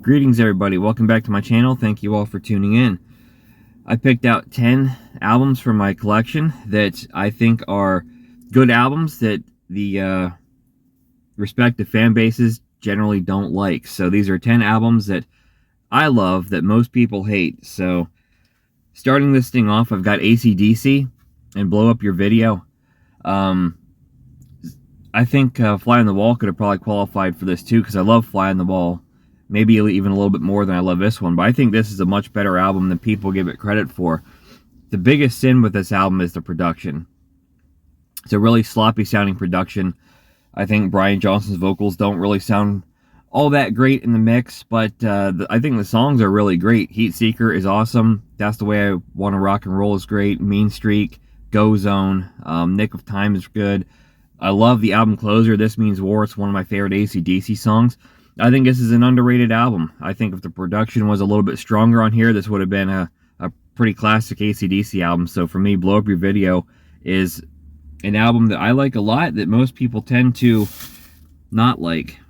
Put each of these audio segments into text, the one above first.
Greetings everybody, welcome back to my channel. Thank you all for tuning in. I picked out 10 albums from my collection that I think are good albums that the respective fan bases generally don't like. So these are 10 albums that I love that most people hate. So starting this thing off, I've got ACDC and Blow Up Your Video. I think Fly on the Wall could have probably qualified for this too, because I love Fly on the Wall. Maybe even a little bit more than I love this one, but I think this is a much better album than people give it credit for. The biggest sin with this album is the production. It's a really sloppy sounding production. I think Brian Johnson's vocals don't really sound all that great in the mix, but I think the songs are really great. Heat Seeker is awesome. That's the Way I Want to Rock and Roll is great. Mean Streak, Go Zone, Nick of Time is good. I love the album closer, This Means War. It's one of my favorite AC/DC songs. I think this is an underrated album. I think if the production was a little bit stronger on here, this would have been a pretty classic AC/DC album. So for me, Blow Up Your Video is an album that I like a lot that most people tend to not like.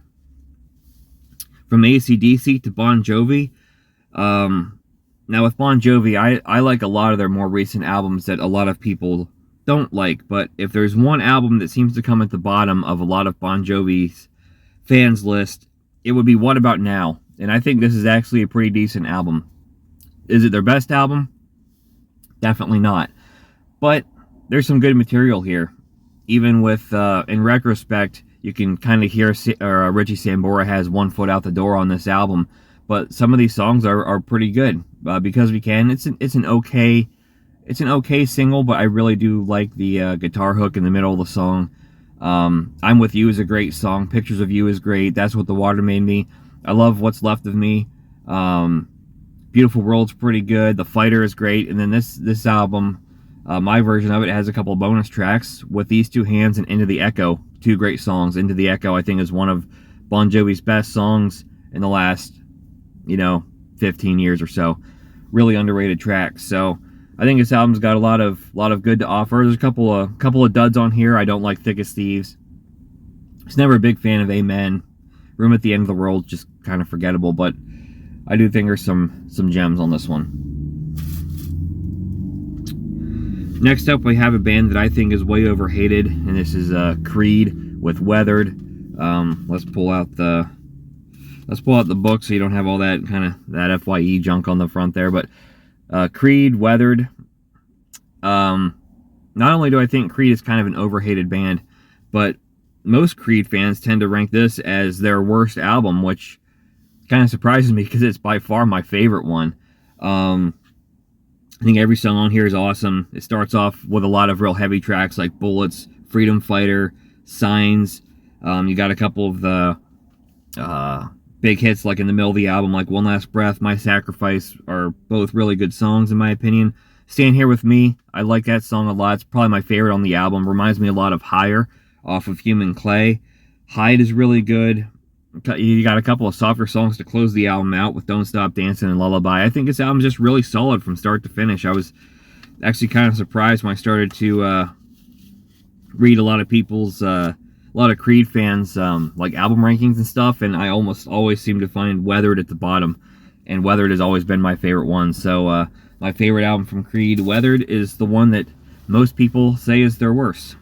From AC/DC to Bon Jovi. Now with Bon Jovi, I like a lot of their more recent albums that a lot of people don't like. But if there's one album that seems to come at the bottom of a lot of Bon Jovi's fans list, it would be What About Now? And I think this is actually a pretty decent album. Is it their best album? Definitely not. But there's some good material here. Even with, in retrospect, you can kind of hear Richie Sambora has one foot out the door on this album. But some of these songs are pretty good. Because We Can, it's an okay single, but I really do like the guitar hook in the middle of the song. I'm With You is a great song. Pictures of You is great. That's What the Water Made Me. I love What's Left of Me. Beautiful World's pretty good. The Fighter is great. And then this album, my version of it has a couple of bonus tracks, With These Two Hands and Into the Echo. Two great songs. Into the Echo, I think, is one of Bon Jovi's best songs in the last, 15 years or so. Really underrated tracks. So I think this album's got a lot of good to offer. There's a couple of duds on here. I don't like Thick as Thieves. I was never a big fan of Amen. Room at the End of the World, just kind of forgettable, but I do think there's some gems on this one. Next up, we have a band that I think is way overhated, and this is Creed with Weathered. Let's pull out the book so you don't have all that kind of that FYE junk on the front there, but Creed, Weathered. Not only do I think Creed is kind of an overhated band, but most Creed fans tend to rank this as their worst album, which kind of surprises me because it's by far my favorite one. I think every song on here is awesome. It starts off with a lot of real heavy tracks like Bullets, Freedom Fighter, Signs. You got a couple of the big hits like in the middle of the album, like One Last Breath, My Sacrifice, are both really good songs in my opinion. Stand Here With Me, I like that song a lot. It's probably my favorite on the album. Reminds me a lot of Higher off of Human Clay. Hide is really good. You got a couple of softer songs to close the album out with Don't Stop Dancing and Lullaby. I think this album's just really solid from start to finish. I was actually kind of surprised when I started to read a lot of people's a lot of Creed fans like album rankings and stuff, and I almost always seem to find Weathered at the bottom, and Weathered has always been my favorite one. So my favorite album from Creed, Weathered, is the one that most people say is their worst.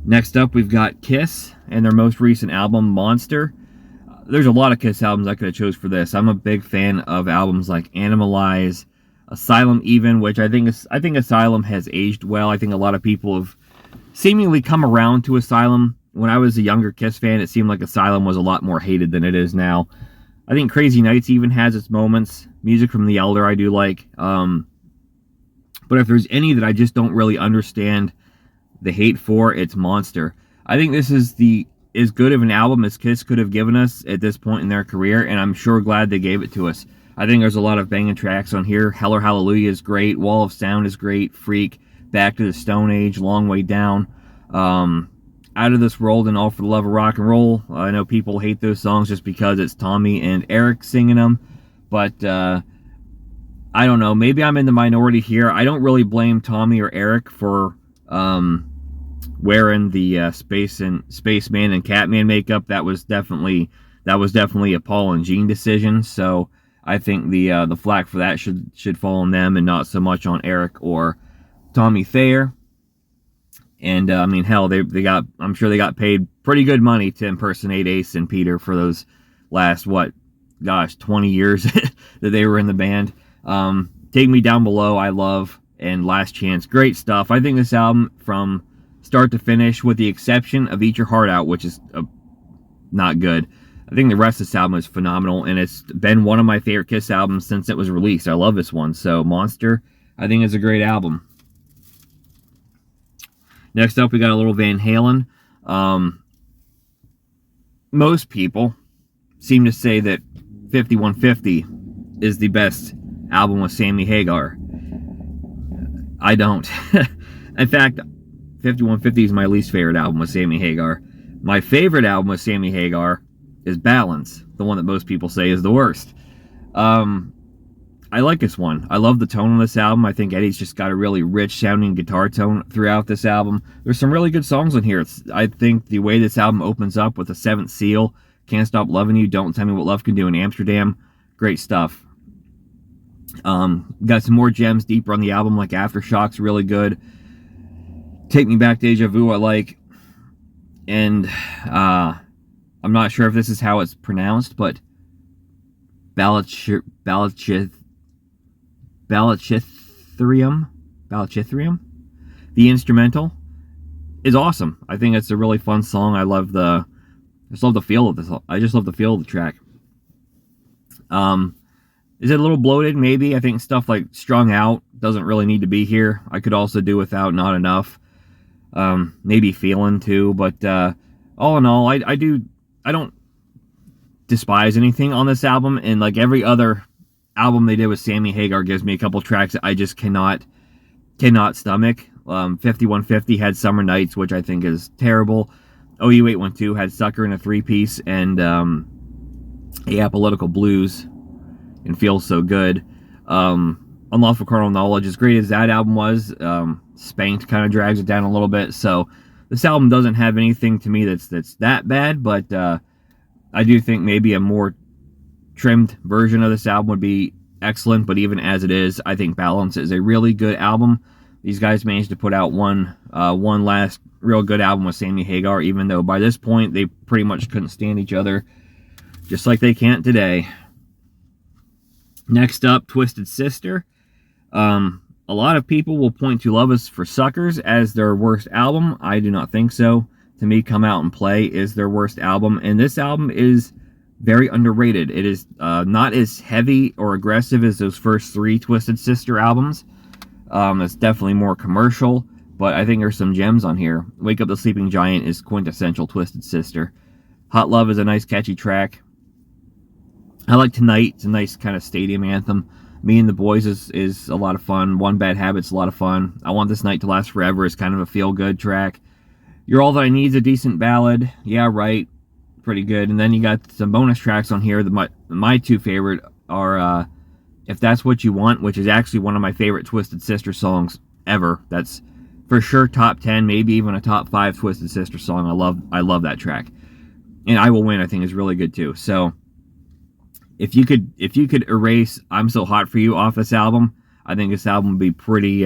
Next up, we've got Kiss and their most recent album, Monster. There's a lot of Kiss albums I could have chose for this. I'm a big fan of albums like Animalize, Asylum even, which I think Asylum has aged well. I think a lot of people have seemingly come around to Asylum. When I was a younger Kiss fan, it seemed like Asylum was a lot more hated than it is now. I think Crazy Nights even has its moments. Music from the Elder I do like. But if there's any that I just don't really understand the hate for, it's Monster. I think this is as good of an album as Kiss could have given us at this point in their career, and I'm sure glad they gave it to us. I think there's a lot of banging tracks on here. Hell or Hallelujah is great. Wall of Sound is great. Freak, Back to the Stone Age, Long Way Down, Out of This World, and All for the Love of Rock and Roll. I know people hate those songs just because it's Tommy and Eric singing them, but I don't know, maybe I'm in the minority here. I don't really blame Tommy or Eric for wearing the Spaceman and Catman makeup. That was definitely a Paul and Gene decision. So I think the flack for that should fall on them and not so much on Eric or Tommy Thayer. And I mean, hell, they got, I'm sure they got paid pretty good money to impersonate Ace and Peter for those last, what, gosh, 20 years that they were in the band. Take Me Down Below, I love, and Last Chance, great stuff. I think this album from start to finish, with the exception of Eat Your Heart Out, which is not good, I think the rest of this album is phenomenal, and it's been one of my favorite Kiss albums since it was released. I love this one. So Monster, I think, is a great album. Next up, we got a little Van Halen. Most people seem to say that 5150 is the best album with Sammy Hagar. I don't. In fact, 5150 is my least favorite album with Sammy Hagar. My favorite album with Sammy Hagar is Balance, the one that most people say is the worst. I like this one. I love the tone on this album. I think Eddie's just got a really rich sounding guitar tone throughout this album. There's some really good songs on here. I think the way this album opens up with The Seventh Seal, Can't Stop Loving You, Don't Tell Me What Love Can Do in Amsterdam, great stuff. Got some more gems deeper on the album, like Aftershocks, really good. Take Me Back, Deja Vu, I like. And I'm not sure if this is how it's pronounced, but Balachithrium. The instrumental is awesome. I think it's a really fun song. I just love the feel of this. I just love the feel of the track. Is it a little bloated? Maybe. I think stuff like Strung Out doesn't really need to be here. I could also do without Not Enough. Maybe Feeling too, but all in all, I don't despise anything on this album, and like every other album they did with Sammy Hagar gives me a couple tracks that I just cannot stomach. 5150 had Summer Nights, which I think is terrible. OU 812 had Sucker in a 3-piece, and Political Blues and Feels So Good. Unlawful Carnal Knowledge, as great as that album was, Spanked kind of drags it down a little bit. So this album doesn't have anything to me that's that bad, but I do think maybe a more trimmed version of this album would be excellent. But even as it is, I think Balance is a really good album. These guys managed to put out one last real good album with Sammy Hagar, even though by this point they pretty much couldn't stand each other, just like they can't today. Next up, Twisted Sister. A lot of people will point to Love Is for Suckers as their worst album. I do not think so. To me, Come Out and Play is their worst album, and this album is very underrated. It is not as heavy or aggressive as those first 3 Twisted Sister albums. It's definitely more commercial, but I think there's some gems on here. Wake Up the Sleeping Giant is quintessential Twisted Sister. Hot Love is a nice catchy track. I like Tonight. It's a nice kind of stadium anthem. Me and the Boys is a lot of fun. One Bad Habit's a lot of fun. I Want This Night to Last Forever is kind of a feel-good track. You're All That I Need is a decent ballad. Yeah, right. Pretty good. And then you got some bonus tracks on here. My 2 favorite are If That's What You Want, which is actually one of my favorite Twisted Sister songs ever. That's for sure top 10, maybe even a top 5 Twisted Sister song. I love that track. And I Will Win, I think, is really good too. So if you could erase I'm So Hot For You off this album, I think this album would be pretty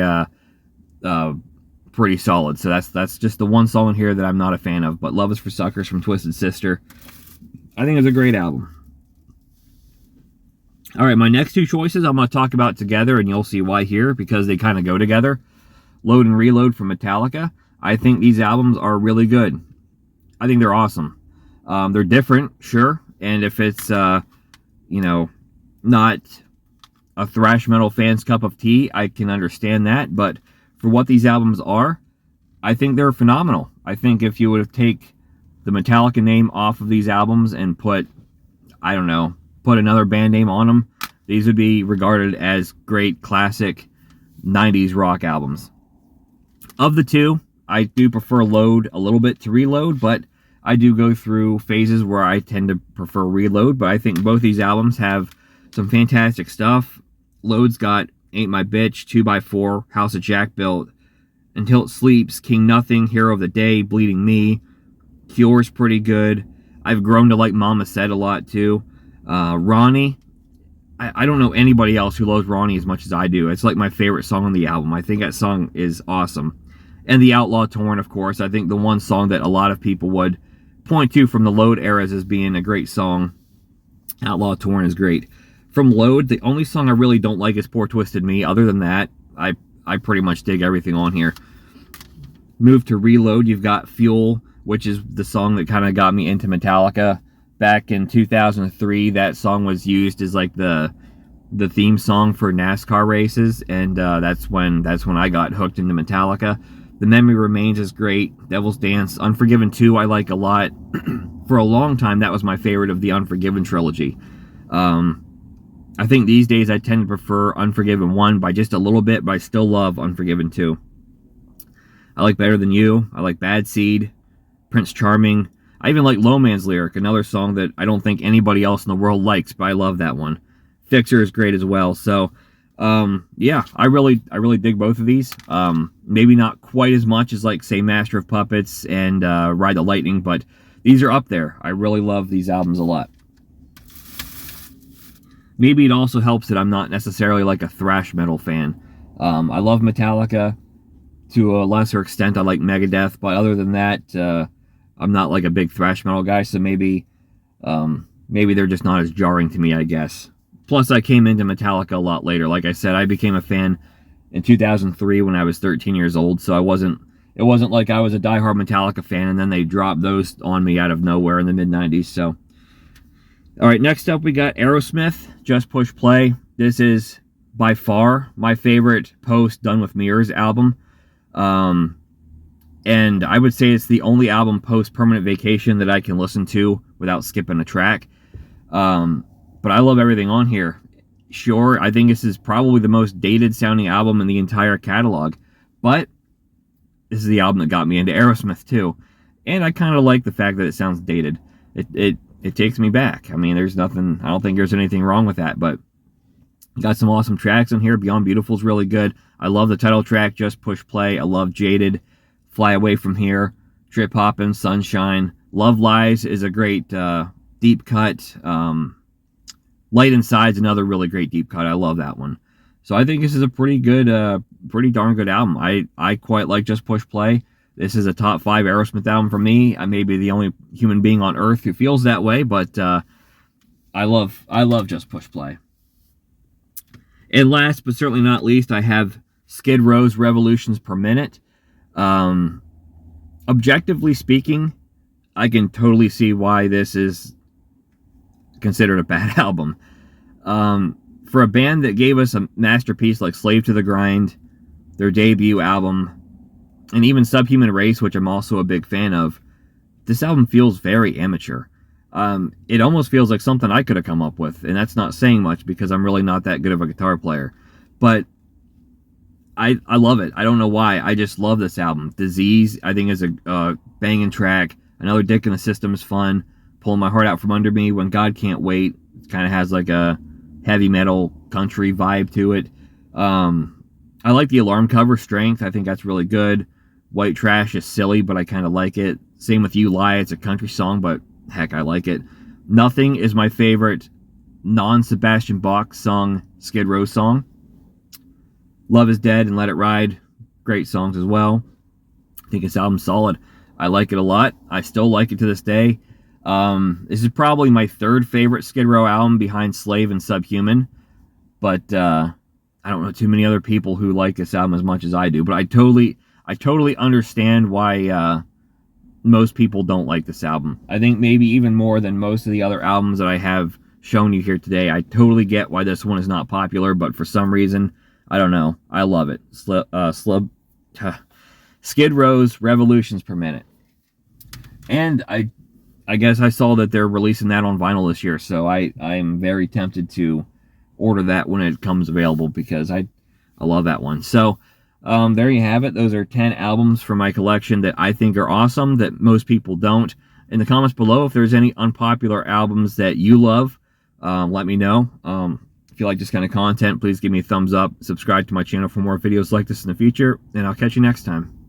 solid. So that's just the one song here that I'm not a fan of. But Love Is for Suckers from Twisted Sister, I think it's a great album. All right, my next 2 choices I'm going to talk about together, and you'll see why here, because they kind of go together. Load and Reload from Metallica. I think these albums are really good. I think they're awesome. They're different, sure, and if it's not a thrash metal fan's cup of tea, I can understand that. But for what these albums are, I think they're phenomenal. I think if you would have taken the Metallica name off of these albums and put another band name on them, these would be regarded as great classic 90s rock albums. Of the 2, I do prefer Load a little bit to Reload, but I do go through phases where I tend to prefer Reload. But I think both these albums have some fantastic stuff. Load's got Ain't My Bitch, 2x4, House of Jack Built, Until It Sleeps, King Nothing, Hero of the Day, Bleeding Me. Cure's pretty good. I've grown to like Mama Said a lot too. Ronnie, I don't know anybody else who loves Ronnie as much as I do. It's like my favorite song on the album. I think that song is awesome. And The Outlaw Torn, of course. I think the one song that a lot of people would point to from the Load eras as being a great song. Outlaw Torn is great. From Load, the only song I really don't like is Poor Twisted Me. Other than that, I pretty much dig everything on here. Move to Reload, you've got Fuel, which is the song that kind of got me into Metallica. Back in 2003, that song was used as like the theme song for NASCAR races, and that's when I got hooked into Metallica. The Memory Remains is great. Devil's Dance, Unforgiven 2 I like a lot. For a long time, that was my favorite of the Unforgiven trilogy. I think these days I tend to prefer Unforgiven 1 by just a little bit, but I still love Unforgiven 2. I like Better Than You. I like Bad Seed, Prince Charming. I even like Low Man's Lyric, another song that I don't think anybody else in the world likes, but I love that one. Fixer is great as well. So, yeah, I really dig both of these. Maybe not quite as much as, like, say, Master of Puppets and Ride the Lightning, but these are up there. I really love these albums a lot. Maybe it also helps that I'm not necessarily like a thrash metal fan. I love Metallica. To a lesser extent, I like Megadeth, but other than that, I'm not like a big thrash metal guy, so maybe they're just not as jarring to me, I guess. Plus, I came into Metallica a lot later. Like I said, I became a fan in 2003 when I was 13 years old, so it wasn't like I was a diehard Metallica fan, and then they dropped those on me out of nowhere in the mid-90s, so. All right, next up we got Aerosmith, Just Push Play. This is by far my favorite post Done With Mirrors album. And I would say it's the only album post Permanent Vacation that I can listen to without skipping a track. But I love everything on here. Sure, I think this is probably the most dated sounding album in the entire catalog, but this is the album that got me into Aerosmith too. And I kind of like the fact that it sounds dated. It takes me back. I mean, I don't think there's anything wrong with that, but got some awesome tracks on here. Beyond Beautiful is really good. I love the title track, Just Push Play. I love Jaded, Fly Away From Here, Trip Hoppin', Sunshine. Love Lies is a great deep cut. Light Inside's another really great deep cut. I love that one. So I think this is a pretty darn good album. I quite like Just Push Play. This is a top 5 Aerosmith album for me. I may be the only human being on earth who feels that way, but I love Just Push Play. And last but certainly not least, I have Skid Row's Revolutions Per Minute. Objectively speaking, I can totally see why this is considered a bad album. For a band that gave us a masterpiece like Slave to the Grind, their debut album, and even Subhuman Race, which I'm also a big fan of, this album feels very amateur. It almost feels like something I could have come up with, and that's not saying much because I'm really not that good of a guitar player. But I love it. I don't know why. I just love this album. Disease, I think, is a banging track. Another Dick in the System is fun. Pulling My Heart Out From Under Me, When God Can't Wait. It kind of has like a heavy metal country vibe to it. I like the Alarm cover, Strength. I think that's really good. White Trash is silly, but I kind of like it. Same with You Lie. It's a country song, but heck, I like it. Nothing is my favorite non-Sebastian Bach sung Skid Row song. Love Is Dead and Let It Ride, great songs as well. I think this album's solid. I like it a lot. I still like it to this day. This is probably my third favorite Skid Row album behind Slave and Subhuman, but I don't know too many other people who like this album as much as I do, but I totally understand why most people don't like this album. I think maybe even more than most of the other albums that I have shown you here today. I totally get why this one is not popular, but for some reason, I don't know. I love it. Skid Row's Revolutions Per Minute. And I guess I saw that they're releasing that on vinyl this year, so I'm very tempted to order that when it comes available because I love that one. So there you have it. Those are 10 albums from my collection that I think are awesome that most people don't. In the comments below, if there's any unpopular albums that you love, let me know. If you like this kind of content, please give me a thumbs up, subscribe to my channel for more videos like this in the future, and I'll catch you next time.